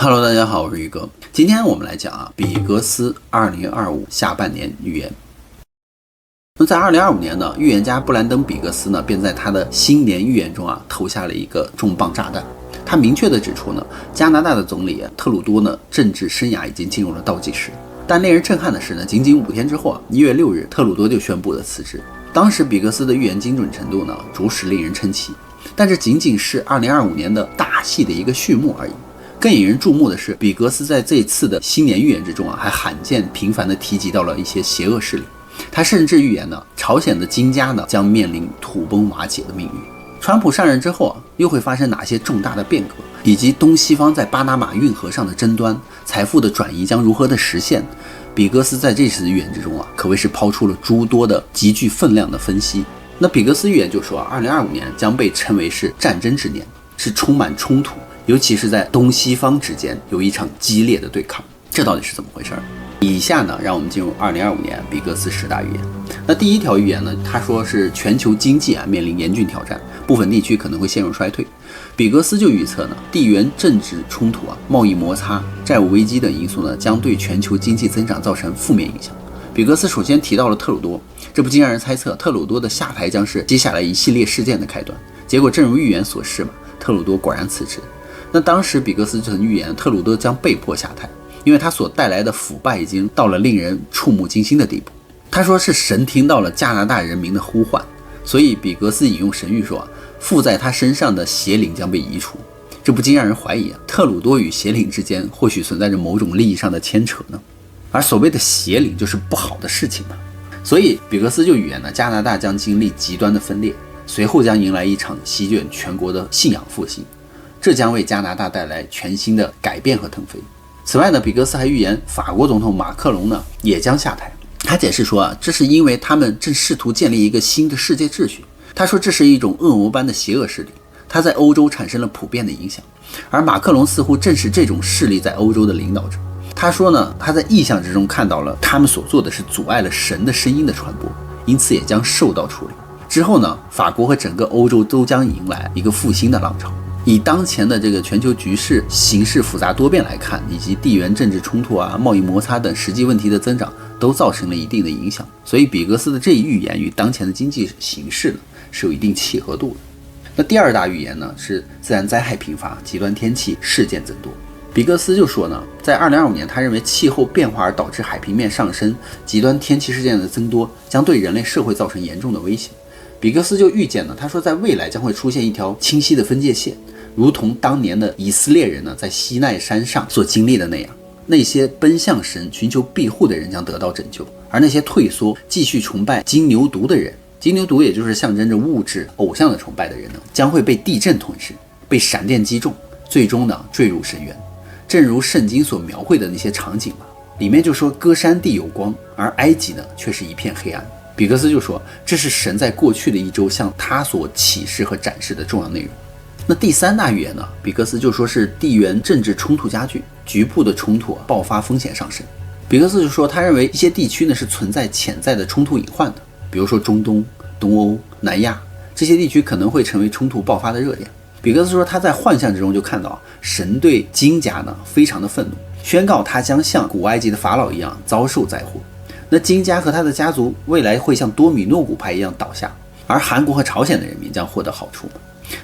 Hello， 大家好，我是宇哥。今天我们来讲比格斯2025下半年预言。那在2025年呢，预言家布兰登·比格斯呢，便在他的新年预言中投下了一个重磅炸弹。他明确地指出呢，加拿大的总理特鲁多呢，政治生涯已经进入了倒计时。但令人震撼的是呢，仅仅5天之后1月6日，特鲁多就宣布了辞职。当时比格斯的预言精准程度呢，着实令人称奇。但这仅仅是2025年的大戏的一个序幕而已。更引人注目的是，比格斯在这次的新年预言之中还罕见频繁地提及到了一些邪恶势力。他甚至预言呢，朝鲜的金家呢将面临土崩瓦解的命运。川普上任之后又会发生哪些重大的变革，以及东西方在巴拿马运河上的争端、财富的转移将如何的实现？比格斯在这次预言之中可谓是抛出了诸多的极具分量的分析。那比格斯预言就说，2025年将被称为是战争之年，是充满冲突。尤其是在东西方之间有一场激烈的对抗，这到底是怎么回事？以下呢，让我们进入2025年比格斯10大预言。那第一条预言呢，他说是全球经济面临严峻挑战，部分地区可能会陷入衰退。比格斯就预测呢，地缘政治冲突贸易摩擦、债务危机等因素呢，将对全球经济增长造成负面影响。比格斯首先提到了特鲁多，这不禁让人猜测，特鲁多的下台将是接下来一系列事件的开端。结果正如预言所示特鲁多果然辞职。那当时比格斯就曾预言特鲁多将被迫下台，因为他所带来的腐败已经到了令人触目惊心的地步。他说是神听到了加拿大人民的呼唤，所以比格斯引用神谕说，附在他身上的邪灵将被移除。这不禁让人怀疑特鲁多与邪灵之间或许存在着某种利益上的牵扯呢。而所谓的邪灵就是不好的事情嘛。所以比格斯就预言呢，加拿大将经历极端的分裂，随后将迎来一场席卷全国的信仰复兴。这将为加拿大带来全新的改变和腾飞。此外呢，比格斯还预言法国总统马克龙呢也将下台。他解释说这是因为他们正试图建立一个新的世界秩序。他说这是一种恶魔般的邪恶势力，他在欧洲产生了普遍的影响，而马克龙似乎正是这种势力在欧洲的领导者。他说呢，他在异象之中看到了他们所做的是阻碍了神的声音的传播，因此也将受到处理。之后呢，法国和整个欧洲都将迎来一个复兴的浪潮。以当前的这个全球局势形势复杂多变来看，以及地缘政治冲突贸易摩擦等实际问题的增长，都造成了一定的影响。所以比格斯的这一预言与当前的经济形势呢是有一定契合度的。那第二大预言呢是自然灾害频发、极端天气事件增多。比格斯就说呢，在2025年，他认为气候变化而导致海平面上升、极端天气事件的增多将对人类社会造成严重的威胁。比格斯就预见呢，他说在未来将会出现一条清晰的分界线，如同当年的以色列人呢在西奈山上所经历的那样，那些奔向神寻求庇护的人将得到拯救，而那些退缩继续崇拜金牛犊的人，金牛犊也就是象征着物质偶像的崇拜的人呢，将会被地震吞噬，被闪电击中，最终呢坠入深渊。正如圣经所描绘的那些场景里面就说歌山地有光，而埃及呢却是一片黑暗。比格斯就说这是神在过去的一周向他所启示和展示的重要内容。那第三大预言呢，比格斯就说是地缘政治冲突加剧，局部的冲突爆发风险上升。比格斯就说他认为一些地区呢是存在潜在的冲突隐患的，比如说中东、东欧、南亚，这些地区可能会成为冲突爆发的热点。比格斯说他在幻象之中就看到神对金家呢非常的愤怒，宣告他将像古埃及的法老一样遭受灾祸。那金家和他的家族未来会像多米诺骨牌一样倒下，而韩国和朝鲜的人民将获得好处。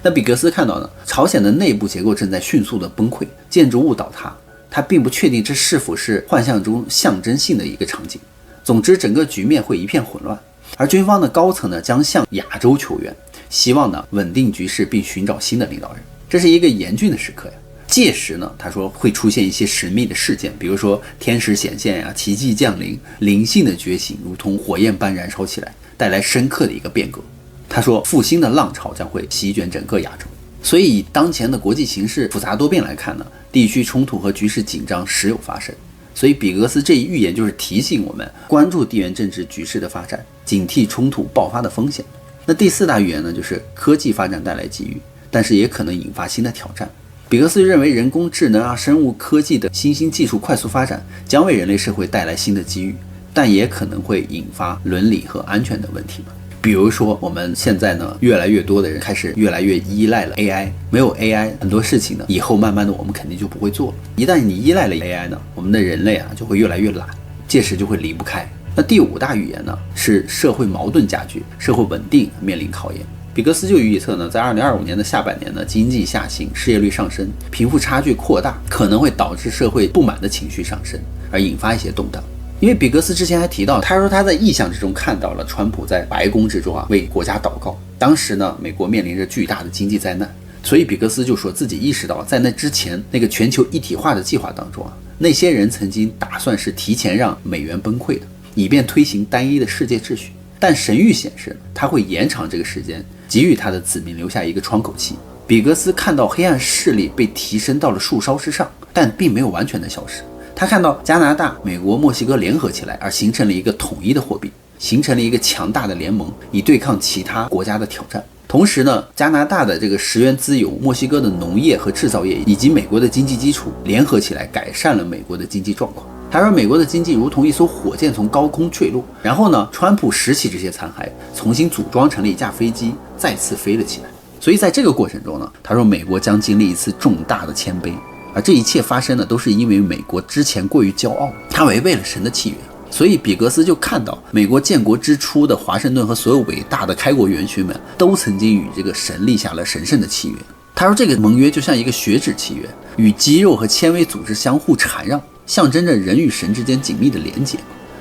那比格斯看到呢，朝鲜的内部结构正在迅速的崩溃，建筑物倒塌，他并不确定这是否是幻象中象征性的一个场景。总之整个局面会一片混乱，而军方的高层呢将向亚洲求援，希望呢稳定局势并寻找新的领导人。这是一个严峻的时刻呀。届时呢，他说会出现一些神秘的事件，比如说天使显现奇迹降临，灵性的觉醒如同火焰般燃烧起来，带来深刻的一个变革。他说复兴的浪潮将会席卷整个亚洲。所以以当前的国际形势复杂多变来看呢，地区冲突和局势紧张时有发生。所以比格斯这一预言就是提醒我们关注地缘政治局势的发展，警惕冲突爆发的风险。那第四大预言呢，就是科技发展带来机遇，但是也可能引发新的挑战。比格斯认为人工智能生物科技的新兴技术快速发展将为人类社会带来新的机遇，但也可能会引发伦理和安全的问题。比如说我们现在呢，越来越多的人开始越来越依赖了 AI， 没有 AI 很多事情呢，以后慢慢的我们肯定就不会做了。一旦你依赖了 AI 呢，我们的人类啊就会越来越懒，届时就会离不开。那第5大预言呢，是社会矛盾加剧，社会稳定面临考验。比格斯就预测呢，在2025年的下半年呢，经济下行，失业率上升，贫富差距扩大，可能会导致社会不满的情绪上升，而引发一些动荡。因为比格斯之前还提到，他说他在意象之中看到了川普在白宫之中为国家祷告。当时呢，美国面临着巨大的经济灾难，所以比格斯就说自己意识到，在那之前那个全球一体化的计划当中那些人曾经打算是提前让美元崩溃的，以便推行单一的世界秩序。但神谕显示，他会延长这个时间，给予他的子民留下一个窗口期。比格斯看到黑暗势力被提升到了树梢之上，但并没有完全的消失。他看到加拿大、美国、墨西哥联合起来，而形成了一个统一的货币，形成了一个强大的联盟，以对抗其他国家的挑战。同时呢，加拿大的这个石原资油、墨西哥的农业和制造业，以及美国的经济基础联合起来，改善了美国的经济状况。他说，美国的经济如同一艘火箭从高空坠落，然后呢，川普拾起这些残骸，重新组装成了一架飞机，再次飞了起来。所以在这个过程中呢，他说美国将经历一次重大的谦卑。而这一切发生的都是因为美国之前过于骄傲，他违背了神的契约。所以比格斯就看到美国建国之初的华盛顿和所有伟大的开国元勋们都曾经与这个神立下了神圣的契约。他说这个盟约就像一个血脂契约，与肌肉和纤维组织相互缠绕，象征着人与神之间紧密的连结。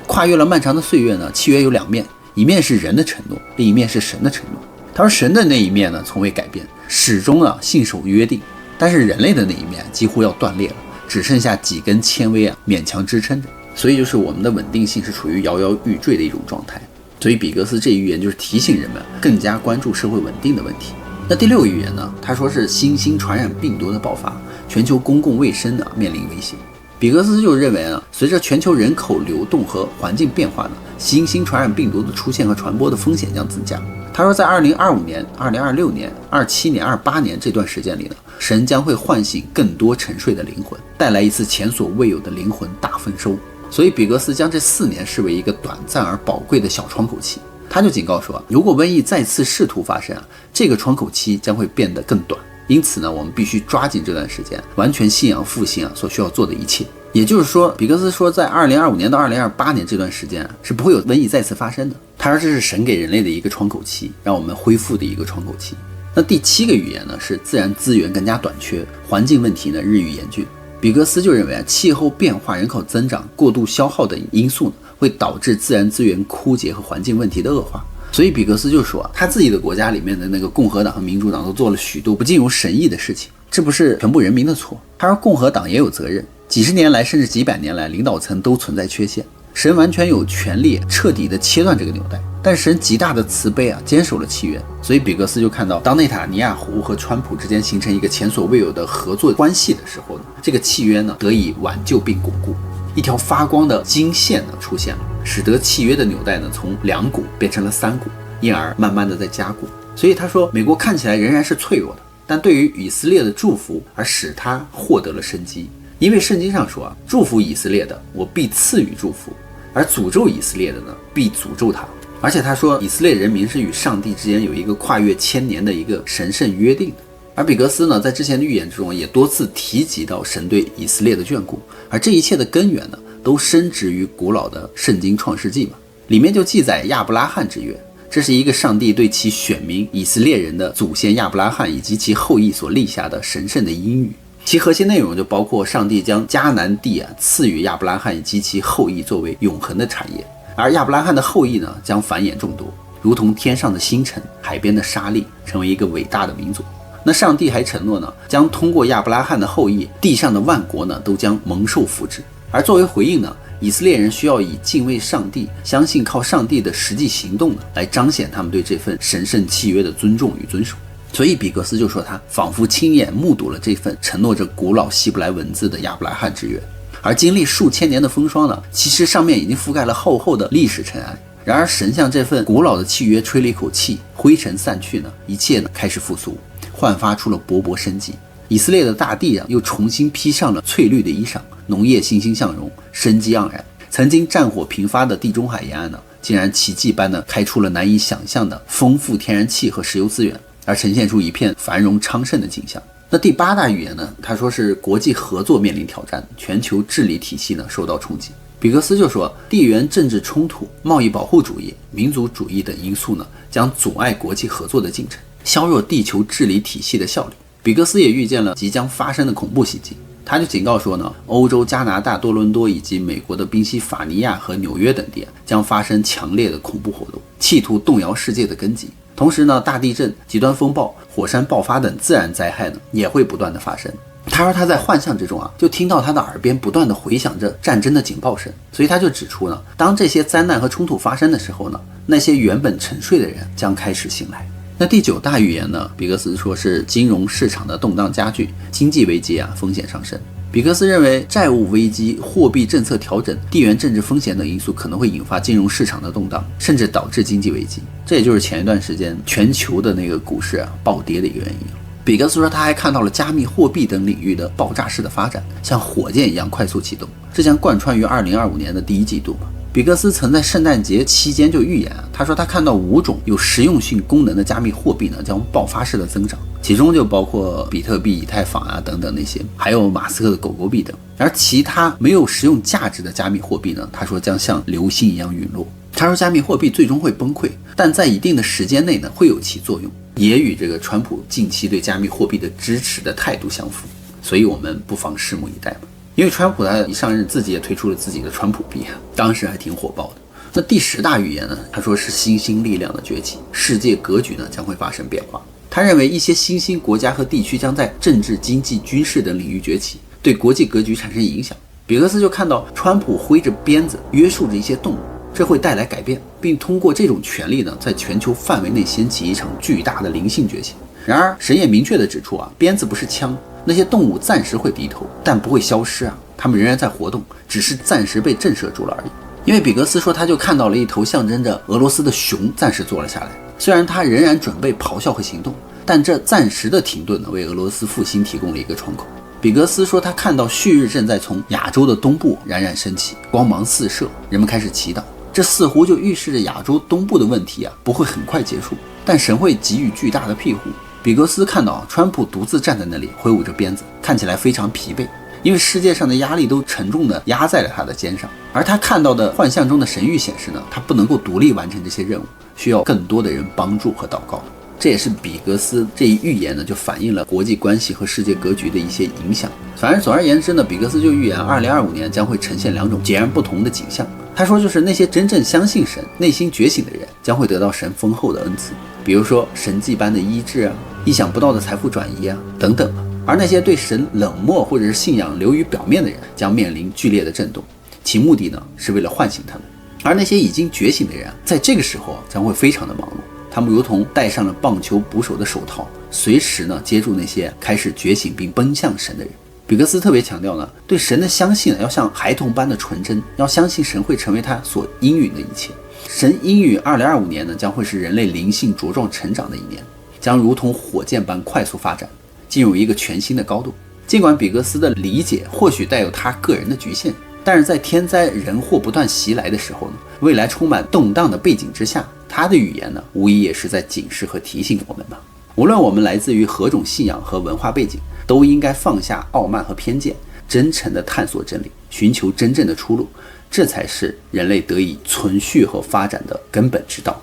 跨越了漫长的岁月呢，契约有2面，一面是人的承诺，另一面是神的承诺。他说神的那一面呢从未改变，始终信守约定。但是人类的那一面几乎要断裂了，只剩下几根纤维勉强支撑着，所以就是我们的稳定性是处于摇摇欲坠的一种状态。所以比格斯这一预言就是提醒人们更加关注社会稳定的问题。那第6个预言呢，他说是新兴传染病毒的爆发，全球公共卫生面临威胁。比格斯就认为随着全球人口流动和环境变化新兴传染病毒的出现和传播的风险将增加。他说在2025年、2026年、27年、28年这段时间里神将会唤醒更多沉睡的灵魂，带来一次前所未有的灵魂大丰收。所以比格斯将这4年视为一个短暂而宝贵的小窗口期。他就警告说，如果瘟疫再次试图发生这个窗口期将会变得更短。因此呢，我们必须抓紧这段时间，完全信仰复兴所需要做的一切。也就是说，比格斯说，在2025年到2028年这段时间是不会有瘟疫再次发生的。他说这是神给人类的一个窗口期，让我们恢复的一个窗口期。那第7个预言呢，是自然资源更加短缺，环境问题呢日益严峻。比格斯就认为气候变化、人口增长、过度消耗等因素会导致自然资源枯竭和环境问题的恶化。所以比格斯就说他自己的国家里面的那个共和党和民主党都做了许多不尽如神意的事情，这不是全部人民的错。他说共和党也有责任，几十年来甚至几百年来领导层都存在缺陷，神完全有权利彻底的切断这个纽带，但神极大的慈悲坚守了契约。所以比格斯就看到，当内塔尼亚胡和川普之间形成一个前所未有的合作关系的时候这个契约得以挽救并巩固。一条发光的金线出现了，使得契约的纽带从2股变成了3股，因而慢慢的在加固。所以他说，美国看起来仍然是脆弱的，但对于以色列的祝福而使他获得了生机。因为圣经上说祝福以色列的，我必赐予祝福，而诅咒以色列的必诅咒他。而且他说，以色列人民是与上帝之间有一个跨越1000年的一个神圣约定的。而比格斯在之前的预言之中也多次提及到神对以色列的眷顾，而这一切的根源都深植于古老的圣经创世纪里面就记载亚伯拉罕之约，这是一个上帝对其选民以色列人的祖先亚伯拉罕以及其后裔所立下的神圣的应许。其核心内容就包括上帝将迦南地赐予亚伯拉罕以及其后裔作为永恒的产业，而亚伯拉罕的后裔将繁衍众多，如同天上的星辰、海边的沙粒，成为一个伟大的民族。那上帝还承诺将通过亚伯拉罕的后裔，地上的万国都将蒙受福祉。而作为回应以色列人需要以敬畏上帝、相信靠上帝的实际行动来彰显他们对这份神圣契约的尊重与遵守。所以比格斯就说，他仿佛亲眼目睹了这份承诺着古老希伯来文字的亚伯拉罕之约。而经历数千年的风霜其实上面已经覆盖了厚厚的历史尘埃。然而神向这份古老的契约吹了一口气，灰尘散去一切开始复苏，焕发出了勃勃生机。以色列的大地又重新披上了翠绿的衣裳，农业欣欣向荣，生机盎然。曾经战火频发的地中海沿岸竟然奇迹般的开出了难以想象的丰富天然气和石油资源，而呈现出一片繁荣昌盛的景象。那第8大预言呢，他说是国际合作面临挑战，全球治理体系呢受到冲击。比格斯就说，地缘政治冲突、贸易保护主义、民族主义等因素呢，将阻碍国际合作的进程，削弱地球治理体系的效率。比格斯也预见了即将发生的恐怖袭击，他就警告说呢，欧洲、加拿大、多伦多以及美国的宾夕法尼亚和纽约等地将发生强烈的恐怖活动，企图动摇世界的根基。同时呢，大地震、极端风暴、火山爆发等自然灾害呢，也会不断的发生。他说他在幻象之中就听到他的耳边不断的回响着战争的警报声，所以他就指出呢，当这些灾难和冲突发生的时候呢，那些原本沉睡的人将开始醒来。那第9大预言呢，比格斯说是金融市场的动荡加剧，经济危机风险上升。比格斯认为债务危机、货币政策调整、地缘政治风险等因素可能会引发金融市场的动荡，甚至导致经济危机。这也就是前一段时间全球的那个股市暴跌的一个原因。比格斯说他还看到了加密货币等领域的爆炸式的发展，像火箭一样快速启动，这将贯穿于2025年的第1季度。比格斯曾在圣诞节期间就预言他说他看到5种有实用性功能的加密货币呢将爆发式的增长，其中就包括比特币、以太坊等等那些，还有马斯克的狗狗币等。而其他没有实用价值的加密货币呢，他说将像流星一样陨落。他说加密货币最终会崩溃，但在一定的时间内呢会有其作用，也与这个川普近期对加密货币的支持的态度相符，所以我们不妨拭目以待吧。因为川普他一上任自己也推出了自己的川普币当时还挺火爆的。那第10大预言呢，他说是新兴力量的崛起，世界格局呢将会发生变化。他认为一些新兴国家和地区将在政治、经济、军事等领域崛起，对国际格局产生影响。比格斯就看到川普挥着鞭子约束着一些动物，这会带来改变，并通过这种权力呢，在全球范围内掀起一场巨大的灵性觉醒。然而神也明确地指出鞭子不是枪，那些动物暂时会低头，但不会消失它们仍然在活动，只是暂时被震慑住了而已。因为比格斯说他就看到了一头象征着俄罗斯的熊暂时坐了下来，虽然它仍然准备咆哮和行动，但这暂时的停顿呢，为俄罗斯复兴提供了一个窗口。比格斯说他看到旭日正在从亚洲的东部冉冉升起，光芒四射，人们开始祈祷，这似乎就预示着亚洲东部的问题不会很快结束，但神会给予巨大的庇护。比格斯看到川普独自站在那里挥舞着鞭子，看起来非常疲惫，因为世界上的压力都沉重地压在了他的肩上。而他看到的幻象中的神谕显示呢，他不能够独立完成这些任务，需要更多的人帮助和祷告。这也是比格斯这一预言呢，就反映了国际关系和世界格局的一些影响。反正总而言之呢，比格斯就预言2025年将会呈现2种截然不同的景象。他说就是那些真正相信神、内心觉醒的人将会得到神丰厚的恩赐，比如说神迹般的医治意想不到的财富转移等等。而那些对神冷漠或者是信仰流于表面的人将面临剧烈的震动，其目的呢是为了唤醒他们。而那些已经觉醒的人在这个时候将会非常的忙碌，他们如同戴上了棒球捕手的手套，随时呢接住那些开始觉醒并奔向神的人。比格斯特别强调呢，对神的相信要像孩童般的纯真，要相信神会成为他所应允的一切。神应允2025年呢，将会是人类灵性茁壮成长的一年，将如同火箭般快速发展，进入一个全新的高度。尽管比格斯的理解或许带有他个人的局限，但是在天灾人祸不断袭来的时候呢，未来充满动荡的背景之下，他的语言呢，无疑也是在警示和提醒我们吧。无论我们来自于何种信仰和文化背景，都应该放下傲慢和偏见，真诚地探索真理，寻求真正的出路，这才是人类得以存续和发展的根本之道。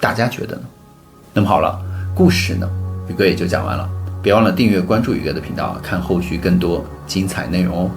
大家觉得呢？那么好了，故事呢，宇哥也就讲完了。别忘了订阅关注宇哥的频道，看后续更多精彩内容哦。